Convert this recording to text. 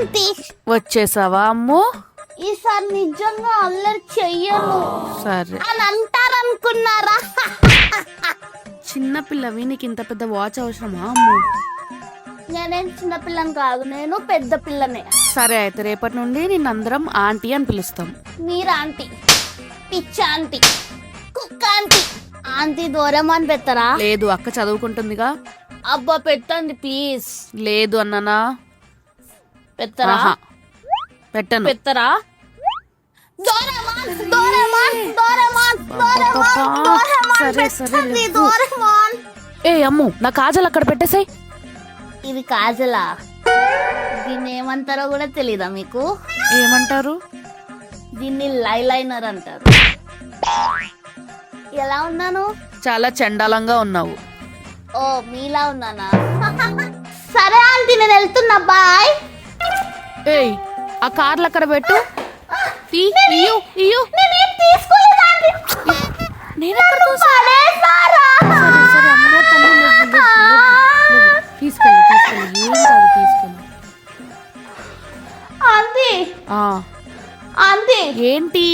Aunty. వచ్చేసావా అమ్ము? ఈసారి నిజంగా అల్లరి చెయ్యను సరే. అని అంటారనుకున్నారా? చిన్నపిల్లవి, నీకు ఇంత పెద్ద వాచ్ అవసరమా అమ్ము? నేనేం చిన్నపిల్లని కాదు, నేను పెద్ద పిల్లనే. సరే అయితే రేపటి నుండి నిన్నందరం ఆంటీ అని పిలుస్తాం. మీరు ఆంటీ, పిచ్చ ఆంటీ, కుక్క ఆంటీ. ఆంటీ డోరేమాన్ పెట్టరా? లేదు, అక్క చదువుకుంటుందిగా. అబ్బా పెట్టండి ప్లీజ్. లేదు అన్నానా? పెట్టరా? ఆహా, పెట్టను. పెట్టరా? Doraemon, Doraemon, Doraemon, Doraemon, Doraemon సరే సరే పెట్టండి, డోరేమాన్. ఏ అమ్ము, నా కాజల్ అక్కడ పెట్టేసాయి. ఇది కాజలా? దీన్ని ఏమంటారో కూడా తెలీదా మీకు? ఏమంటారు? దీన్ని లైలైనర్ అంటారు. ఎలా ఉన్నాను? చాలా చండాలంగా ఉన్నావు. ఓ మీలా ఉన్నానా? సరే ఆంటీ, నేను వెళ్తున్నా, బాయ్. ఏయ్, ఆ కార్లు అక్కడ పెట్టు. ఇయ్యు, ఇయ్యు. నేనేం తీసుకోలేదు ఆంటీ. నేనెక్కడ చూసా? పడేశారా? సరే సరే అమ్మో తల్లి, లేవు, లేవు, లేవు. తీసుకెళ్ళు తీసుకెళ్ళు, ఏం కాదు, తీసుకెళ్ళు. ఆంటీ, ఆ, ఆంటీ. ఏంటి?